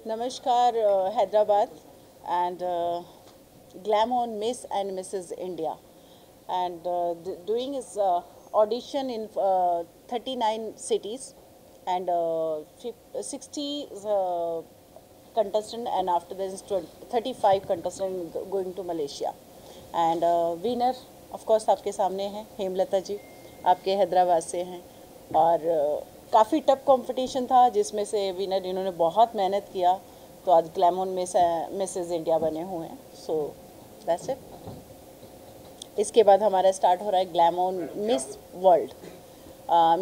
Namaskar, Hyderabad, and Glam on Miss and Mrs. India, and doing his audition in 39 cities and 60 contestant, and after this 35 contestant going to Malaysia, and winner of course आपके सामने हैं हेमलता जी, आपके हैदराबाद से हैं और काफ़ी tough competition था जिसमें से विनर इन्होंने बहुत मेहनत किया तो आज ग्लैमोन मिसेस इंडिया बने हुए हैं. So that's it. इसके बाद हमारा स्टार्ट हो रहा है ग्लैमोन मिस वर्ल्ड.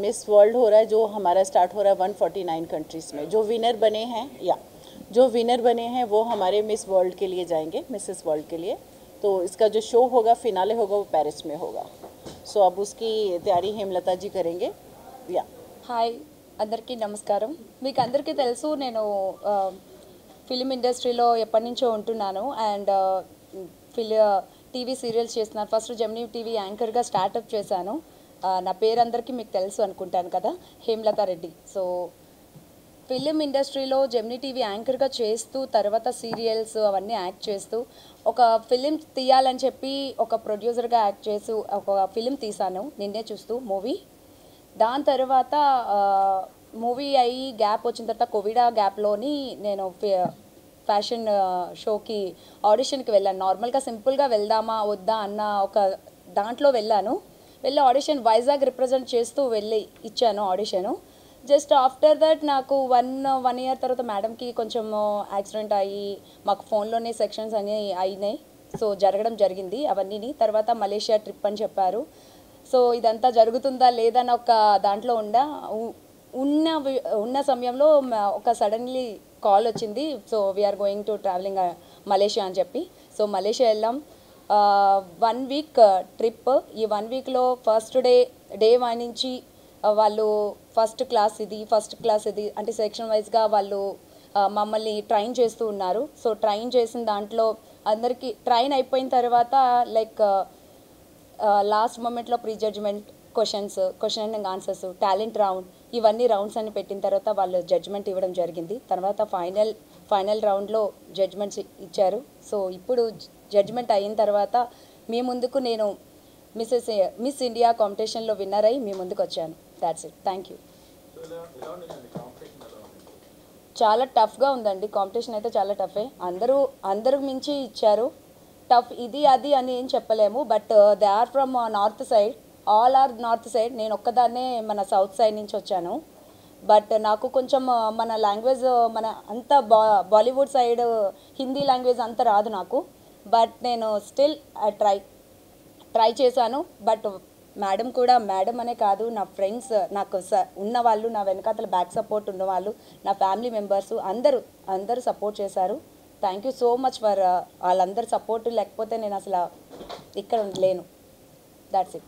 मिस वर्ल्ड हो रहा है जो हमारा स्टार्ट हो रहा है 149 कंट्रीज़ में. जो विनर बने हैं जो विनर बने हैं वो हमारे मिस वर्ल्ड के लिए जाएंगे, मिसेस वर्ल्ड के लिए. तो इसका जो शो होगा फिनाले होगा वो पेरिस में होगा. सो अब उसकी तैयारी हेमलता जी करेंगे. या హాయ్ అందరికీ నమస్కారం. మీకు అందరికీ తెలుసు నేను ఫిలిం ఇండస్ట్రీలో ఎప్పటి నుంచో ఉంటున్నాను అండ్ టీవీ సీరియల్స్ చేస్తున్నాను. ఫస్ట్ జెమినీ టీవీ యాంకర్గా స్టార్టప్ చేశాను. నా పేరు అందరికీ మీకు తెలుసు అనుకుంటాను కదా, హేమలతా రెడ్డి. సో ఫిలిం ఇండస్ట్రీలో జెమినీ టీవీ యాంకర్గా చేస్తూ తర్వాత సీరియల్స్ అవన్నీ యాక్ట్ చేస్తూ ఒక ఫిలిం తీయాలని చెప్పి ఒక ప్రొడ్యూసర్గా యాక్ట్ చేస్తూ ఒక ఫిలిం తీశాను నిన్నే చూస్తూ మూవీ. దాని తర్వాత మూవీ అయ్యి గ్యాప్ వచ్చిన తర్వాత కోవిడ్ గ్యాప్లోని నేను ఫ్యాషన్ షోకి ఆడిషన్కి వెళ్ళాను. నార్మల్గా సింపుల్గా వెళ్దామా వద్దా అన్న ఒక దాంట్లో వెళ్ళి ఆడిషన్ వైజాగ్ రిప్రజెంట్ చేస్తూ వెళ్ళి ఇచ్చాను ఆడిషను. జస్ట్ ఆఫ్టర్ దట్ నాకు వన్ ఇయర్ తర్వాత మేడంకి కొంచెం యాక్సిడెంట్ అయ్యి మాకు ఫోన్లోనే సెక్షన్స్ అన్నీ అయినాయి. సో జరగడం జరిగింది అవన్నీ. తర్వాత మలేషియా ట్రిప్ అని చెప్పారు. సో ఇదంతా జరుగుతుందా లేదని ఒక దాంట్లో ఉన్న సమయంలో ఒక సడన్లీ కాల్ వచ్చింది. So we are going to traveling Malaysia అని చెప్పి సో మలేషియా వెళ్ళాం. 1 వీక్ ట్రిప్. ఈ 1 వీక్లో ఫస్ట్ డే 1 నుంచి వాళ్ళు ఫస్ట్ క్లాస్ ఇది అంటే సెక్షన్ వైజ్గా వాళ్ళు మమ్మల్ని ట్రైన్ చేస్తూ ఉన్నారు. సో ట్రైన్ చేసిన దాంట్లో అందరికీ ట్రైన్ అయిపోయిన తర్వాత లైక్ లాస్ట్ మూమెంట్లో pre judgement question and answers, talent round, ఇవన్నీ రౌండ్స్ అని పెట్టిన తర్వాత వాళ్ళు జడ్జ్మెంట్ ఇవ్వడం జరిగింది. తర్వాత ఫైనల్ రౌండ్లో జడ్జ్మెంట్స్ ఇచ్చారు. సో ఇప్పుడు జడ్జ్మెంట్ అయిన తర్వాత మీ ముందుకు నేను మిస్ ఇండియా కాంపిటీషన్లో విన్నర్ అయ్యి మీ ముందుకు వచ్చాను. That's it. Thank you. చాలా టఫ్గా ఉందండి కాంపిటీషన్ అయితే, చాలా టఫే. అందరూ మించి ఇచ్చారు. టఫ్ ఇది అది అని ఏం చెప్పలేము. But they are from north side, all are north side. నేను ఒక్కదాన్నే మన సౌత్ సైడ్ నుంచి వచ్చాను. బట్ నాకు కొంచెం మన లాంగ్వేజ్ మన అంత బాలీవుడ్ సైడ్ హిందీ లాంగ్వేజ్ అంత రాదు నాకు. బట్ నేను స్టిల్ ట్రై చేశాను. బట్ మేడం అనే కాదు, నా ఫ్రెండ్స్, నాకు ఉన్నవాళ్ళు, నా వెనకాతల బ్యాక్ సపోర్ట్ ఉన్నవాళ్ళు, నా ఫ్యామిలీ మెంబర్స్ అందరూ సపోర్ట్ చేశారు. Thank you so much for వాళ్ళందరి సపోర్ట్. లేకపోతే నేను అసలు ఇక్కడ లేను. That's it.